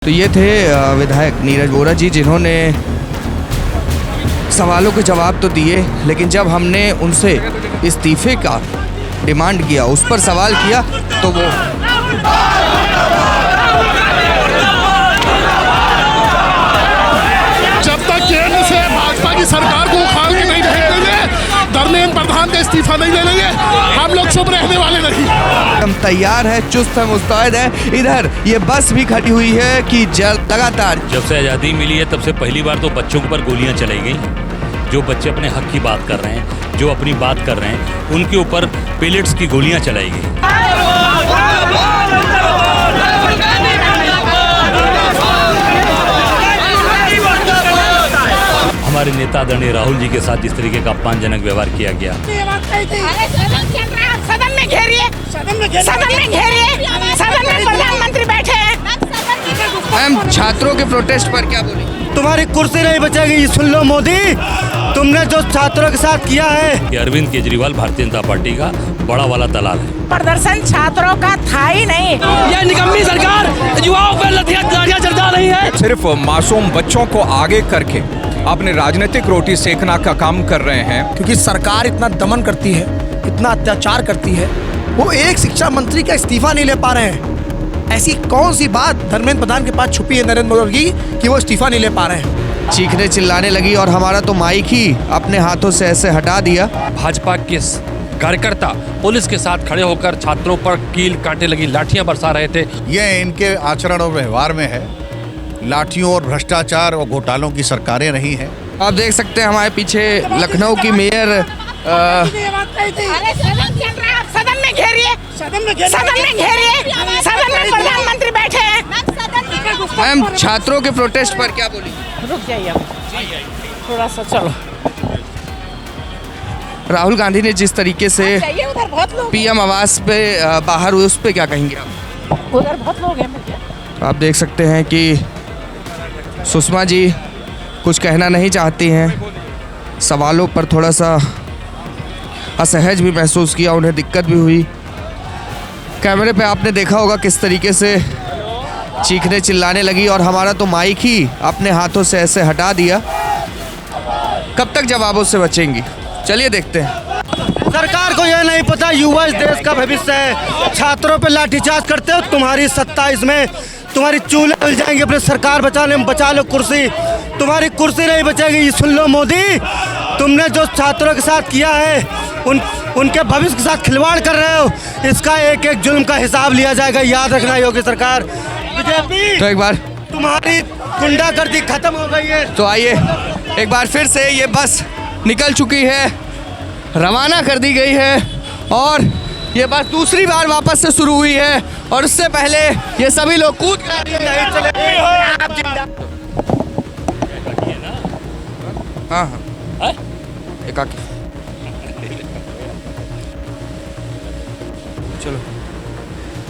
तो ये थे विधायक नीरज वोरा जी, जिन्होंने सवालों के जवाब तो दिए, लेकिन जब हमने उनसे इस्तीफे का डिमांड किया, उस पर सवाल किया, तो वो जब तक केंद्र से भाजपा की सरकार को उखाड़ के नहीं देंगे, धर्मेंद्र प्रधान का इस्तीफा नहीं ले लेंगे, हम लोग चुप रहने वाले नहीं। हम तैयार है, चुस्त है, मुस्तैद है। इधर ये बस भी खड़ी हुई है कि लगातार जब से आज़ादी मिली है तब से पहली बार तो बच्चों के ऊपर गोलियां चलाई गई। जो बच्चे अपने हक की बात कर रहे हैं, जो अपनी बात कर रहे हैं, उनके ऊपर पेलेट्स की गोलियां चलाई गई। हमारे नेता आदरणीय राहुल जी के साथ जिस तरीके का अपमानजनक व्यवहार किया गया, सदन में घेरिए, सदन में प्रधानमंत्री बैठे हैं। हम छात्रों के प्रोटेस्ट पर क्या बोले? तुम्हारी कुर्सी नहीं बचेगी, ये सुन लो मोदी, तुमने जो छात्रों के साथ किया है। कि अरविंद केजरीवाल भारतीय जनता पार्टी का बड़ा वाला दलाल है। प्रदर्शन छात्रों का था ही नहीं। ये निकम्मी सरकार युवाओं पर लाठियां चढ़ा रही है। सिर्फ मासूम बच्चों को आगे करके अपने राजनीतिक रोटी सेकना का काम कर रहे हैं। क्योंकि सरकार इतना दमन करती है, इतना अत्याचार करती है, वो एक शिक्षा मंत्री का इस्तीफा नहीं ले पा रहे हैं। ऐसी कौन सी बात धर्मेंद्र प्रधान के पास छुपी है नरेंद्र मोदी की कि वो इस्तीफा नहीं ले पा रहे हैं? चीखने चिल्लाने लगी और हमारा तो माइक ही अपने हाथों से ऐसे हटा दिया। भाजपा के कार्यकर्ता पुलिस के साथ खड़े होकर छात्रों पर कील कांटे लगी लाठियां बरसा रहे थे। ये इनके आचरण और व्यवहार में है। लाठियों और भ्रष्टाचार और घोटालों की सरकारें रही हैं। आप देख सकते हैं हमारे पीछे लखनऊ की मेयर सदन में घेरिए, सदन में प्रधानमंत्री बैठे हैं। हम छात्रों के प्रोटेस्ट पर क्या बोली? रुक जाइए थोड़ा सा, चलो। राहुल गांधी ने जिस तरीके से उधर बहुत लोग पीएम आवास पे बाहर हुए, उस पे क्या कहेंगे आप? उधर बहुत लोग हैं। आप देख सकते हैं कि सुषमा जी कुछ कहना नहीं चाहती हैं। सवालों पर थोड़ा सा असहज भी महसूस किया, उन्हें दिक्कत भी हुई। कैमरे पे आपने देखा होगा किस तरीके से चीखने चिल्लाने लगी और हमारा तो माइक ही अपने हाथों से ऐसे हटा दिया। कब तक जवाबों से बचेंगी? चलिए देखते हैं। सरकार को यह नहीं पता युवा इस देश का भविष्य है। छात्रों पे लाठीचार्ज करते हो, तुम्हारी सत्ता इसमें, तुम्हारी चूल्हे मिल जाएंगे। अपनी सरकार बचाने में बचा लो कुर्सी, तुम्हारी कुर्सी नहीं बचेगी। ये सुन लो मोदी, तुमने जो छात्रों के साथ किया है, उनके भविष्य के साथ खिलवाड़ कर रहे हो। इसका एक एक जुल्म का हिसाब लिया जाएगा, याद रखना योगी सरकार। बीजेपी तो एक बार तुम्हारी गुंडागर्दी खत्म हो गई है। तो आइए एक बार फिर से ये बस निकल चुकी है, रवाना कर दी गई है और ये बस दूसरी बार वापस से शुरू हुई है। और उससे पहले ये सभी लोग कूद हाँ हाँ एकाकी चलो।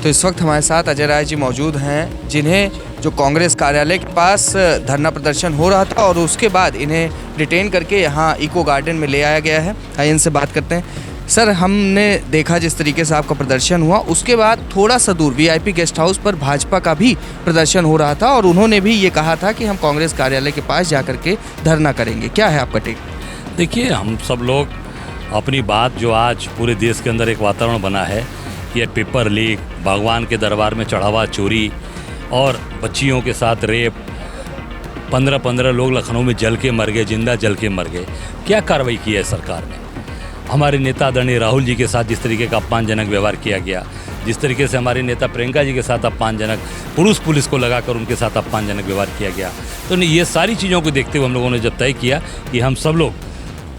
तो इस वक्त हमारे साथ अजय राय जी मौजूद हैं, जिन्हें जो कांग्रेस कार्यालय के पास धरना प्रदर्शन हो रहा था और उसके बाद इन्हें डिटेन करके यहाँ इको गार्डन में ले आया गया है। आइए इनसे बात करते हैं। सर, हमने देखा जिस तरीके से आपका प्रदर्शन हुआ, उसके बाद थोड़ा सा दूर वीआईपी गेस्ट हाउस पर भाजपा का भी प्रदर्शन हो रहा था और उन्होंने भी ये कहा था कि हम कांग्रेस कार्यालय के पास जा करके धरना करेंगे। क्या है आपका टेक? देखिए, हम सब लोग अपनी बात, जो आज पूरे देश के अंदर एक वातावरण बना है कि पेपर लीक, भगवान के दरबार में चढ़ावा चोरी और बच्चियों के साथ रेप, 15-15 लोग लखनऊ में जल के मर गए, जिंदा जल के मर गए। क्या कार्रवाई की है सरकार ने? हमारे नेता आदरणीय राहुल जी के साथ जिस तरीके का अपमानजनक व्यवहार किया गया, जिस तरीके से हमारे नेता प्रियंका जी के साथ अपमानजनक, पुलिस को लगाकर उनके साथ अपमानजनक व्यवहार किया गया, तो ये सारी चीज़ों को देखते हुए हम लोगों ने जब तय किया कि हम सब लोग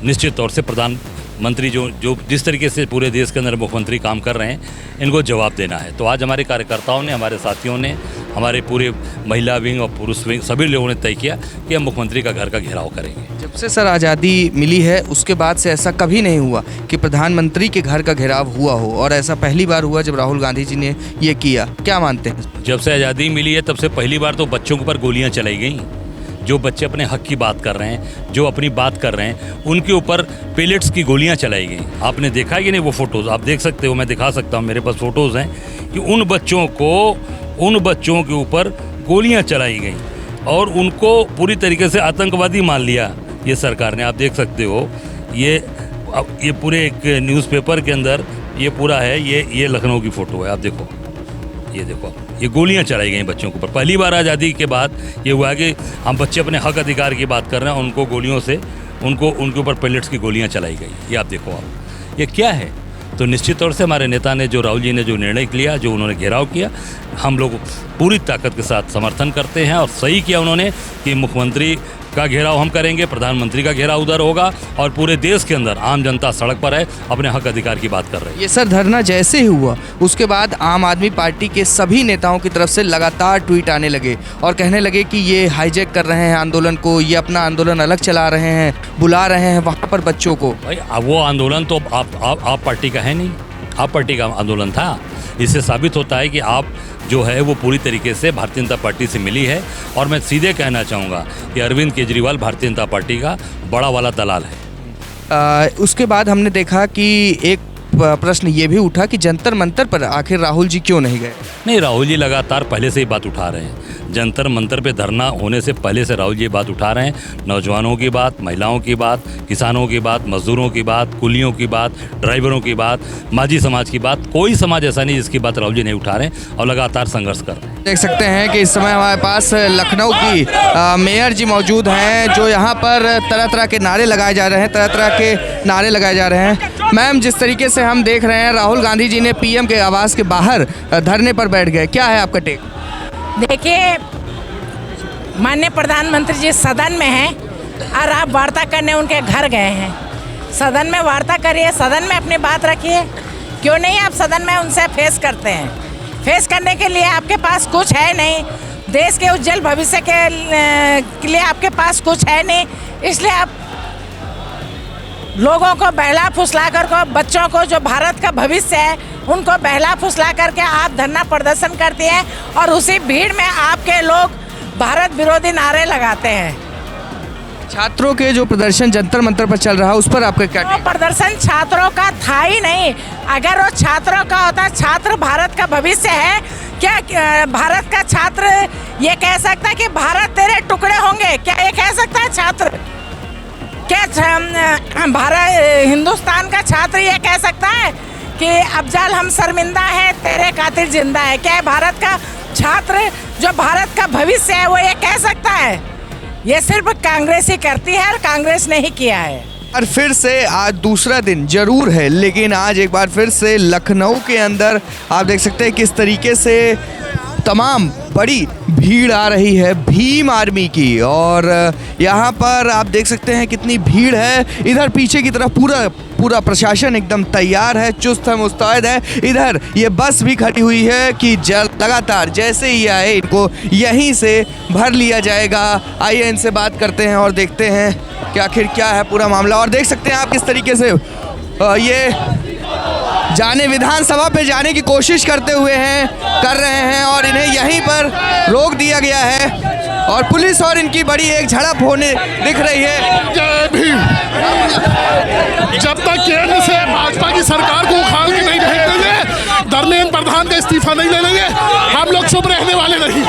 निश्चित तौर से प्रधानमंत्री जो जिस तरीके से पूरे देश के अंदर मुख्यमंत्री काम कर रहे हैं, इनको जवाब देना है। तो आज हमारे कार्यकर्ताओं ने, हमारे साथियों ने, हमारे पूरे महिला विंग और पुरुष विंग सभी लोगों ने तय किया कि हम मुख्यमंत्री का घर का घेराव करेंगे। जब से सर आज़ादी मिली है उसके बाद से ऐसा कभी नहीं हुआ कि प्रधानमंत्री के घर का घेराव हुआ हो, और ऐसा पहली बार हुआ जब राहुल गांधी जी ने ये किया। क्या मानते हैं? जब से आज़ादी मिली है तब से पहली बार तो बच्चों के ऊपर गोलियां चलाई गई। जो बच्चे अपने हक की बात कर रहे हैं, जो अपनी बात कर रहे हैं, उनके ऊपर पेलेट्स की गोलियां चलाई गई। आपने देखा कि नहीं वो फोटोज़? आप देख सकते हो, मैं दिखा सकता हूँ, मेरे पास फोटोज़ हैं कि उन बच्चों के ऊपर गोलियां चलाई गई और उनको पूरी तरीके से आतंकवादी मान लिया ये सरकार ने। आप देख सकते हो ये पूरे एक न्यूज़पेपर के अंदर ये पूरा है, ये लखनऊ की फ़ोटो है। आप देखो, ये देखो, ये गोलियां चलाई गई बच्चों के ऊपर। पहली बार आज़ादी के बाद ये हुआ कि हम बच्चे अपने हक अधिकार की बात कर रहे हैं, उनको गोलियों से उनके ऊपर पेलेट्स की गोलियां चलाई गई। ये आप देखो, आप ये क्या है। तो निश्चित तौर से हमारे नेता ने जो राहुल जी ने जो निर्णय लिया, जो उन्होंने घेराव किया, हम लोग पूरी ताकत के साथ समर्थन करते हैं। और सही किया उन्होंने कि मुख्यमंत्री का घेराव हम करेंगे, प्रधानमंत्री का घेराव उधर होगा और पूरे देश के अंदर आम जनता सड़क पर है, अपने हक अधिकार की बात कर रहे हैं। ये सर धरना जैसे ही हुआ उसके बाद आम आदमी पार्टी के सभी नेताओं की तरफ से लगातार ट्वीट आने लगे और कहने लगे कि ये हाईजैक कर रहे हैं आंदोलन को, ये अपना आंदोलन अलग चला रहे हैं, बुला रहे हैं वहाँ पर बच्चों को। भाई वो आंदोलन तो आप पार्टी का है नहीं, आप पार्टी का आंदोलन था। इससे साबित होता है कि आप जो है वो पूरी तरीके से भारतीय जनता पार्टी से मिली है। और मैं सीधे कहना चाहूँगा कि अरविंद केजरीवाल भारतीय जनता पार्टी का बड़ा वाला दलाल है। उसके बाद हमने देखा कि एक प्रश्न ये भी उठा कि जंतर मंतर पर आखिर राहुल जी क्यों नहीं गए। नहीं, राहुल जी लगातार पहले से ही बात उठा रहे हैं। जंतर मंतर पे धरना होने से पहले से राहुल जी बात उठा रहे हैं। नौजवानों की बात, महिलाओं की बात, किसानों की बात, मजदूरों की बात, कुलियों की बात, ड्राइवरों की बात, माझी समाज की बात, कोई समाज ऐसा नहीं जिसकी बात राहुल जी नहीं उठा रहे हैं और लगातार संघर्ष कर रहे हैं। देख सकते हैं कि इस समय हमारे पास लखनऊ की मेयर जी मौजूद हैं जो यहाँ पर तरह तरह के नारे लगाए जा रहे हैं, तरह तरह के नारे लगाए जा रहे हैं। मैम, जिस तरीके से हम देख रहे हैं राहुल गांधी जी ने पीएम के आवास के बाहर धरने पर बैठ गए, क्या है आपका टेक? देखिए, माननीय प्रधानमंत्री जी सदन में हैं और आप वार्ता करने उनके घर गए हैं। सदन में वार्ता करिए, सदन में अपनी बात रखिए। क्यों नहीं आप सदन में उनसे फेस करते हैं? फेस करने के लिए आपके पास कुछ है नहीं, देश के उज्जवल भविष्य के लिए आपके पास कुछ है नहीं, इसलिए आप लोगों को बहला फुसला कर को, बच्चों को जो भारत का भविष्य है उनको बहला फुसला करके आप धरना प्रदर्शन करते हैं और उसी भीड़ में आपके लोग भारत विरोधी नारे लगाते हैं। छात्रों के जो प्रदर्शन जंतर मंतर पर चल रहा है उस पर आपका क्या? वो प्रदर्शन छात्रों का था ही नहीं। अगर वो छात्रों का होता, छात्र भारत का भविष्य है क्या? भारत का छात्र ये कह सकता है कि भारत तेरे टुकड़े होंगे? क्या ये कह सकता है छात्र? क्या भारत हिंदुस्तान का छात्र ये कह सकता है कि अफजल हम शर्मिंदा है, तेरे खातिर जिंदा है? क्या भारत का छात्र जो भारत का भविष्य है वो ये कह सकता है? ये सिर्फ कांग्रेस ही करती है और कांग्रेस ने ही किया है। और फिर से आज दूसरा दिन जरूर है, लेकिन आज एक बार फिर से लखनऊ के अंदर आप देख सकते हैं किस तरीके से तमाम बड़ी भीड़ आ रही है भीम आर्मी की। और यहाँ पर आप देख सकते हैं कितनी भीड़ है। इधर पीछे की तरफ पूरा प्रशासन एकदम तैयार है, चुस्त है, मुस्तैद है। इधर ये बस भी खड़ी हुई है कि लगातार जैसे ही आए इनको यहीं से भर लिया जाएगा। आइए इनसे बात करते हैं और देखते हैं कि आखिर क्या है पूरा मामला। और देख सकते हैं आप किस तरीके से ये जाने विधानसभा पे जाने की कोशिश कर रहे हैं और इन्हें यहीं पर रोक दिया गया है और पुलिस और इनकी बड़ी एक झड़प होने दिख रही है। जय भीम। जब तक केंद्र से भाजपा की सरकार को उखाड़ के नहीं भेज देंगे, धर्मेंद्र प्रधान का इस्तीफा नहीं ले लेंगे, हम लोग चुप रहने वाले नहीं।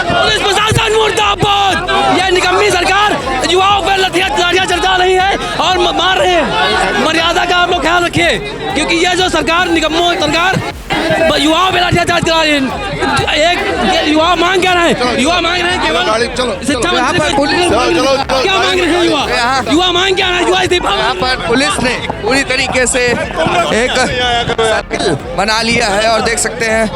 पुलिस प्रशासन मुर्दाबाद। यह निकम्मी सरकार युवाओं पर लाठियां चलता रही है और मार रहे हैं। मर्यादा का आप लोग ख्याल रखिए, क्योंकि यह जो सरकार निकम्मो सरकार युवाओं पे लाठियाचार्ज करा रही है। एक युवा मांग क्या रहे हैं? युवा मांग रहे हैं केवल शिक्षा मंत्री। क्या मांग रहे हैं युवा मांग क्या रहे हैं? युवा इस्तीफा। यहाँ पर पुलिस ने पूरी तरीके से एक सर्किल बना लिया है और देख सकते हैं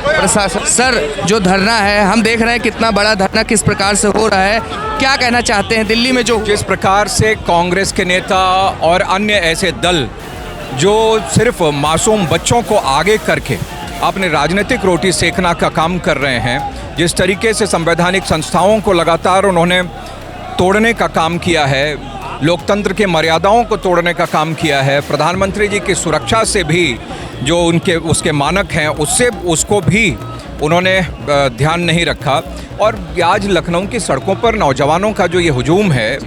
प्रशासन। सर, जो धरना है हम देख रहे हैं कितना बड़ा धरना किस प्रकार से हो रहा है, क्या कहना चाहते हैं? दिल्ली में जो जिस प्रकार से कांग्रेस के नेता और अन्य ऐसे दल जो सिर्फ मासूम बच्चों को आगे करके अपने राजनीतिक रोटी सेकना का काम कर रहे हैं, जिस तरीके से संवैधानिक संस्थाओं को लगातार उन्होंने तोड़ने का काम किया है, लोकतंत्र के मर्यादाओं को तोड़ने का काम किया है, प्रधानमंत्री जी की सुरक्षा से भी जो उसके मानक हैं उसको भी उन्होंने ध्यान नहीं रखा। और आज लखनऊ की सड़कों पर नौजवानों का जो ये हुजूम है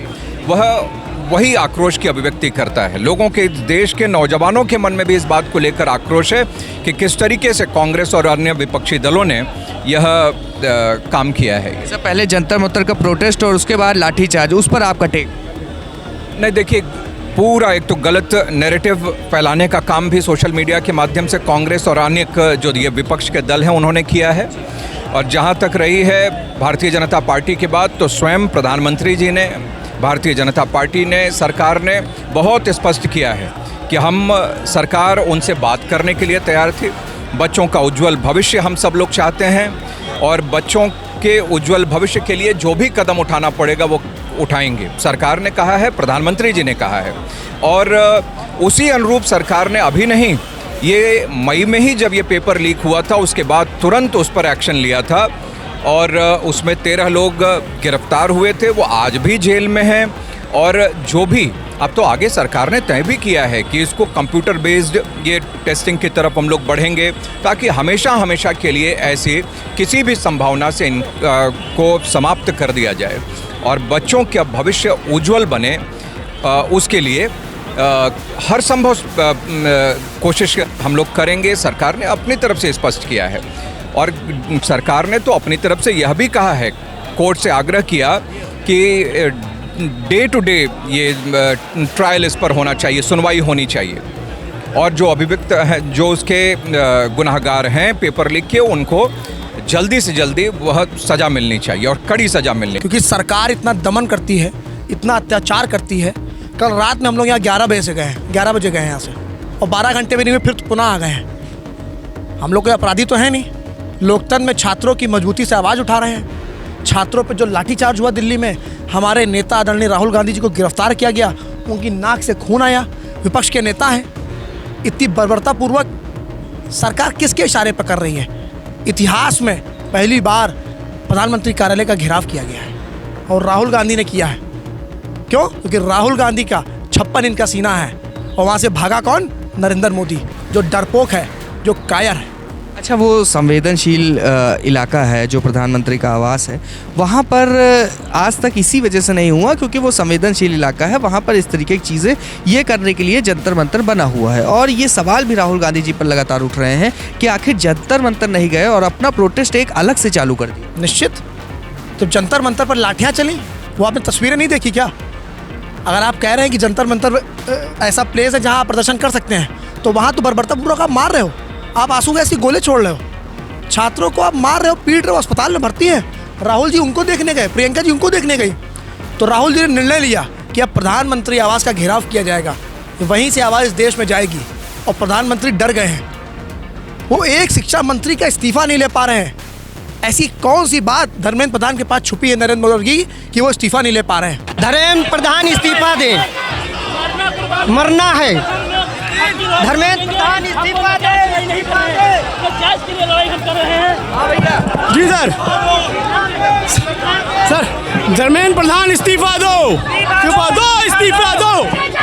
वह वही आक्रोश की अभिव्यक्ति करता है। लोगों के, देश के नौजवानों के मन में भी इस बात को लेकर आक्रोश है कि किस तरीके से कांग्रेस और अन्य विपक्षी दलों ने यह काम किया है। इससे पहले जंतर मंतर का प्रोटेस्ट और उसके बाद लाठीचार्ज, उस पर आपका टेक? नहीं, देखिए, पूरा एक तो गलत नैरेटिव फैलाने का काम भी सोशल मीडिया के माध्यम से कांग्रेस और अन्य जो ये विपक्ष के दल हैं उन्होंने किया है। और जहाँ तक रही है भारतीय जनता पार्टी की बात, तो स्वयं प्रधानमंत्री जी ने, भारतीय जनता पार्टी ने, सरकार ने बहुत स्पष्ट किया है कि हम सरकार उनसे बात करने के लिए तैयार थी। बच्चों का उज्जवल भविष्य हम सब लोग चाहते हैं और बच्चों के उज्जवल भविष्य के लिए जो भी कदम उठाना पड़ेगा वो उठाएंगे। सरकार ने कहा है, प्रधानमंत्री जी ने कहा है, और उसी अनुरूप सरकार ने अभी नहीं, ये मई में ही जब ये पेपर लीक हुआ था उसके बाद तुरंत उस पर एक्शन लिया था और उसमें 13 लोग गिरफ्तार हुए थे, वो आज भी जेल में हैं। और जो भी अब तो आगे सरकार ने तय भी किया है कि इसको कंप्यूटर बेस्ड ये टेस्टिंग की तरफ हम लोग बढ़ेंगे ताकि हमेशा हमेशा के लिए ऐसी किसी भी संभावना से इनको समाप्त कर दिया जाए और बच्चों का भविष्य उज्जवल बने। उसके लिए हर संभव कोशिश हम लोग करेंगे। सरकार ने अपनी तरफ से स्पष्ट किया है और सरकार ने तो अपनी तरफ से यह भी कहा है, कोर्ट से आग्रह किया कि डे टू डे ये ट्रायल इस पर होना चाहिए, सुनवाई होनी चाहिए और जो अभियुक्त हैं, जो उसके गुनाहगार हैं पेपर लीक के, उनको जल्दी से जल्दी वह सज़ा मिलनी चाहिए और कड़ी सज़ा मिलनी। क्योंकि सरकार इतना दमन करती है, इतना अत्याचार करती है। कल रात में हम लोग यहाँ 11 बजे से गए हैं, 11 बजे गए हैं यहाँ से, और 12 घंटे में नहीं फिर पुनः आ गए हैं। हम लोग कोई अपराधी तो है नहीं। लोकतंत्र में छात्रों की मजबूती से आवाज़ उठा रहे हैं। छात्रों पर जो लाठीचार्ज हुआ दिल्ली में, हमारे नेता आदरणीय राहुल गांधी जी को गिरफ्तार किया गया, उनकी नाक से खून आया, विपक्ष के नेता हैं। इतनी बर्बरतापूर्वक सरकार किसके इशारे पर कर रही है? इतिहास में पहली बार प्रधानमंत्री कार्यालय का घेराव किया गया है और राहुल गांधी ने किया है। क्यों? क्योंकि राहुल गांधी का 56 इंच का सीना है और वहाँ से भागा कौन? नरेंद्र मोदी, जो डरपोक है, जो कायर है। अच्छा, वो संवेदनशील इलाका है जो प्रधानमंत्री का आवास है, वहाँ पर आज तक इसी वजह से नहीं हुआ क्योंकि वो संवेदनशील इलाका है। वहाँ पर इस तरीके की चीज़ें ये करने के लिए जंतर मंतर बना हुआ है और ये सवाल भी राहुल गांधी जी पर लगातार उठ रहे हैं कि आखिर जंतर मंतर नहीं गए और अपना प्रोटेस्ट एक अलग से चालू कर दिया। निश्चित, तो जंतर मंतर पर लाठियाँ चली, वो आपने तस्वीरें नहीं देखी क्या? अगर आप कह रहे हैं कि जंतर मंतर ऐसा प्लेस है जहाँ आप प्रदर्शन कर सकते हैं, तो वहाँ तो बर्बरतापूर्वक आप मार रहे हो, आप आंसू गैस की गोले छोड़ रहे हो, छात्रों को आप मार रहे हो, पीट रहे हो, अस्पताल में भर्ती है। राहुल जी उनको देखने गए, प्रियंका जी उनको देखने गई, तो राहुल जी ने निर्णय लिया कि अब प्रधानमंत्री आवास का घेराव किया जाएगा, वहीं से आवाज़ इस देश में जाएगी। और प्रधानमंत्री डर गए हैं, वो एक शिक्षा मंत्री का इस्तीफा नहीं ले पा रहे हैं। ऐसी कौन सी बात धर्मेंद्र प्रधान के पास छुपी है नरेंद्र मोदी की कि वो इस्तीफा नहीं ले पा रहे हैं? धर्मेंद्र प्रधान इस्तीफा दे, मरना है। धर्मेंद्र प्रधान इस्तीफा दे। जी सर, सर धर्मेंद्र प्रधान इस्तीफा दो, इस्तीफा दो। जय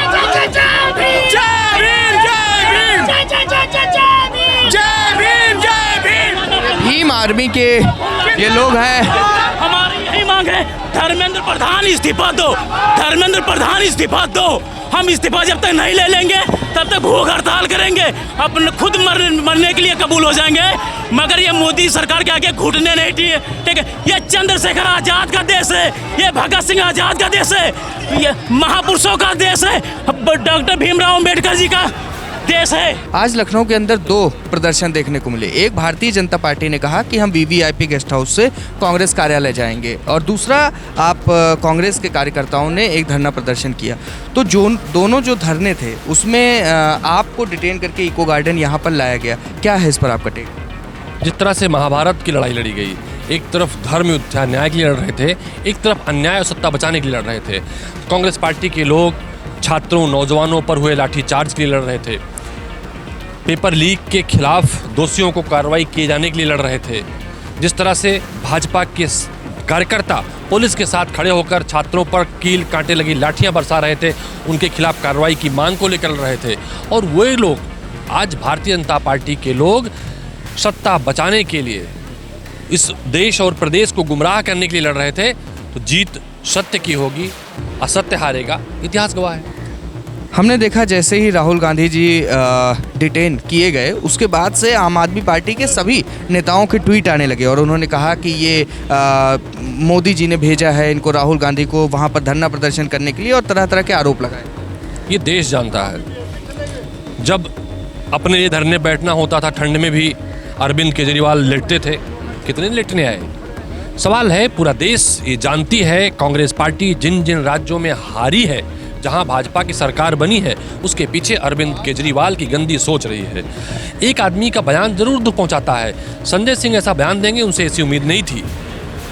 भीम, जय भीम, जय भीम, जय भीम। भीम आर्मी के ये लोग हैं। हमारी यही मांग है, धर्मेंद्र प्रधान इस्तीफा दो, धर्मेंद्र प्रधान इस्तीफा दो। हम इस्तीफा जब तक नहीं ले लेंगे तब तक भूख हड़ताल करेंगे, अपने खुद मरने के लिए कबूल हो जाएंगे, मगर ये मोदी सरकार के आगे घुटने नहीं चाहिए। ठीक है, ये चंद्रशेखर आजाद का देश है, ये भगत सिंह आजाद का देश है, ये महापुरुषों का देश है, डॉक्टर भीमराव अम्बेडकर जी का देश है। आज लखनऊ के अंदर 2 प्रदर्शन देखने को मिले। एक, भारतीय जनता पार्टी ने कहा कि हम वीवीआईपी गेस्ट हाउस से कांग्रेस कार्यालय जाएंगे, और दूसरा आप कांग्रेस के कार्यकर्ताओं ने एक धरना प्रदर्शन किया। तो दोनों जो धरने थे उसमें आपको डिटेन करके इको गार्डन यहाँ पर लाया गया, क्या है इस पर आपका टेक? जिस तरह से महाभारत की लड़ाई लड़ी गई, एक तरफ धर्म युद्ध न्याय के लिए लड़ रहे थे, एक तरफ अन्याय और सत्ता बचाने के लिए लड़ रहे थे। कांग्रेस पार्टी के लोग छात्रों, नौजवानों पर हुए लाठीचार्ज के लिए लड़ रहे थे, पेपर लीक के खिलाफ दोषियों को कार्रवाई किए जाने के लिए लड़ रहे थे। जिस तरह से भाजपा के कार्यकर्ता पुलिस के साथ खड़े होकर छात्रों पर कील कांटे लगी लाठियां बरसा रहे थे, उनके खिलाफ कार्रवाई की मांग को लेकर लड़ रहे थे। और वही लोग आज भारतीय जनता पार्टी के लोग सत्ता बचाने के लिए, इस देश और प्रदेश को गुमराह करने के लिए लड़ रहे थे। तो जीत सत्य की होगी, असत्य हारेगा, इतिहास गवाह है। हमने देखा जैसे ही राहुल गांधी जी डिटेन किए गए उसके बाद से आम आदमी पार्टी के सभी नेताओं के ट्वीट आने लगे और उन्होंने कहा कि ये मोदी जी ने भेजा है इनको, राहुल गांधी को, वहाँ पर धरना प्रदर्शन करने के लिए, और तरह तरह के आरोप लगाए। ये देश जानता है, जब अपने लिए धरने बैठना होता था ठंड में भी अरविंद केजरीवाल लेटते थे, कितने लेटने आए। सवाल है, पूरा देश ये जानती है कांग्रेस पार्टी जिन जिन राज्यों में हारी है, जहां भाजपा की सरकार बनी है, उसके पीछे अरविंद केजरीवाल की गंदी सोच रही है। एक आदमी का बयान जरूर दुख पहुंचाता है। संजय सिंह ऐसा बयान देंगे, उनसे ऐसी उम्मीद नहीं थी।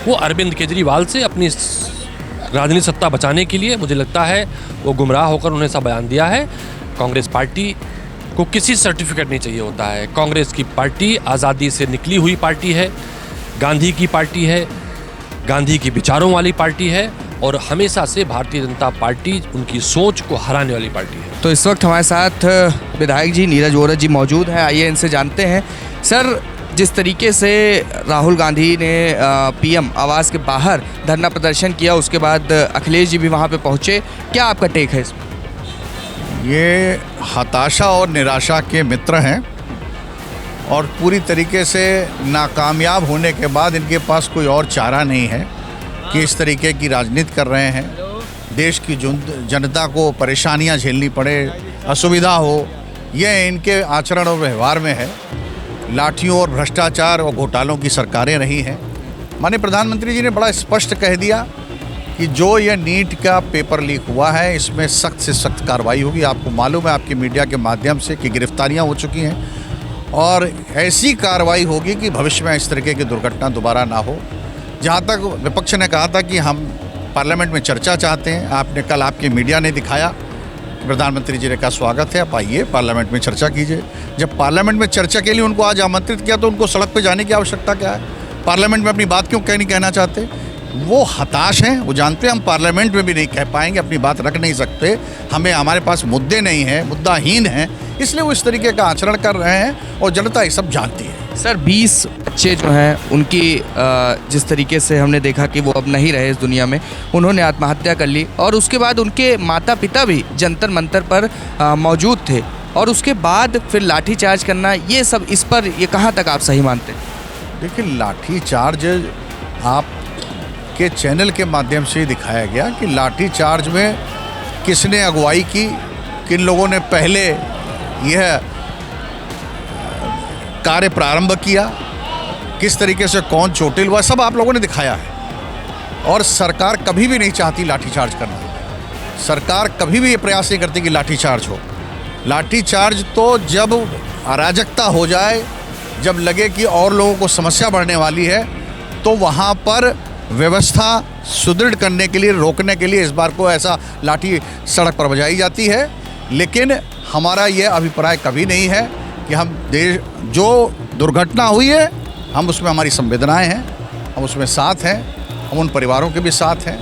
वो अरविंद केजरीवाल से अपनी राजनीतिक सत्ता बचाने के लिए, मुझे लगता है वो गुमराह होकर उन्हें ऐसा बयान दिया है। कांग्रेस पार्टी को किसी सर्टिफिकेट नहीं चाहिए होता है। कांग्रेस की पार्टी आज़ादी से निकली हुई पार्टी है, गांधी की पार्टी है, गांधी की विचारों वाली पार्टी है, और हमेशा से भारतीय जनता पार्टी उनकी सोच को हराने वाली पार्टी है। तो इस वक्त हमारे साथ विधायक जी नीरज वोरा जी मौजूद हैं। आइए इनसे जानते हैं। सर, जिस तरीके से राहुल गांधी ने पीएम आवास के बाहर धरना प्रदर्शन किया, उसके बाद अखिलेश जी भी वहां पे पहुंचे, क्या आपका टेक है इसमें? ये हताशा और निराशा के मित्र हैं और पूरी तरीके से नाकामयाब होने के बाद इनके पास कोई और चारा नहीं है कि इस तरीके की राजनीति कर रहे हैं। देश की जनता को परेशानियां झेलनी पड़े, असुविधा हो, यह इनके आचरण और व्यवहार में है। लाठियों और भ्रष्टाचार और घोटालों की सरकारें रही हैं। माननीय प्रधानमंत्री जी ने बड़ा स्पष्ट कह दिया कि जो यह नीट का पेपर लीक हुआ है, इसमें सख्त से सख्त कार्रवाई होगी। आपको मालूम है आपकी मीडिया के माध्यम से कि गिरफ्तारियां हो चुकी हैं और ऐसी कार्रवाई होगी कि भविष्य में इस तरीके की दुर्घटना दोबारा ना हो। जहाँ तक विपक्ष ने कहा था कि हम पार्लियामेंट में चर्चा चाहते हैं, आपने कल आपकी मीडिया ने दिखाया, प्रधानमंत्री जी ने कहा स्वागत है, आप आइए पार्लियामेंट में चर्चा कीजिए। जब पार्लियामेंट में चर्चा के लिए उनको आज आमंत्रित किया तो उनको सड़क पर जाने की आवश्यकता क्या है? पार्लियामेंट में अपनी बात क्यों नहीं कहना चाहते? वो हताश हैं, वो जानते हैं हम पार्लियामेंट में भी नहीं कह पाएंगे, अपनी बात रख नहीं सकते, हमारे पास मुद्दे नहीं हैं, मुद्दाहीन हैं, इसलिए वो इस तरीके का आचरण कर रहे हैं और जनता ये सब जानती है। सर, 20 बच्चे जो हैं उनकी जिस तरीके से हमने देखा कि वो अब नहीं रहे इस दुनिया में, उन्होंने आत्महत्या कर ली और उसके बाद उनके माता पिता भी जंतर मंतर पर मौजूद थे और उसके बाद फिर लाठीचार्ज करना, ये सब, इस पर ये कहाँ तक आप सही मानते हैं? देखिए, लाठीचार्ज आप के चैनल के माध्यम से दिखाया गया कि लाठीचार्ज में किसने अगुवाई की, किन लोगों ने पहले यह कार्य प्रारंभ किया, किस तरीके से कौन चोटिल हुआ, सब आप लोगों ने दिखाया है। और सरकार कभी भी नहीं चाहती लाठीचार्ज करना। सरकार कभी भी ये प्रयास नहीं करती कि लाठीचार्ज हो। लाठीचार्ज तो जब अराजकता हो जाए, जब लगे कि और लोगों को समस्या बढ़ने वाली है, तो वहाँ पर व्यवस्था सुदृढ़ करने के लिए, रोकने के लिए इस बार को ऐसा लाठी सड़क पर बजाई जाती है। लेकिन हमारा ये अभिप्राय कभी नहीं है कि हम देश, जो दुर्घटना हुई है, हम उसमें हमारी संवेदनाएं हैं, हम उसमें साथ हैं, हम उन परिवारों के भी साथ हैं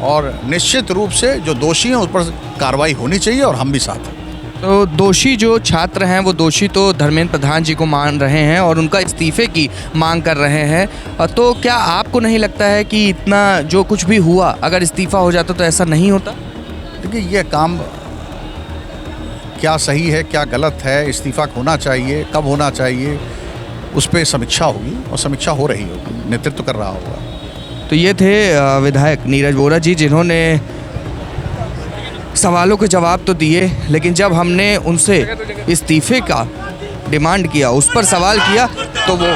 और निश्चित रूप से जो दोषी हैं उस पर कार्रवाई होनी चाहिए और हम भी साथ हैं। तो दोषी जो छात्र हैं वो दोषी तो धर्मेंद्र प्रधान जी को मान रहे हैं और उनका इस्तीफे की मांग कर रहे हैं। तो क्या आपको नहीं लगता है कि इतना जो कुछ भी हुआ, अगर इस्तीफा हो जाता तो ऐसा नहीं होता? देखिए, ये काम क्या सही है क्या गलत है, इस्तीफा होना चाहिए, कब होना चाहिए, उस पर समीक्षा होगी और समीक्षा हो रही होगी, नेतृत्व कर रहा होगा। तो ये थे विधायक नीरज वोरा जी, जिन्होंने सवालों के जवाब तो दिए, लेकिन जब हमने उनसे इस्तीफे का डिमांड किया, उस पर सवाल किया, तो वो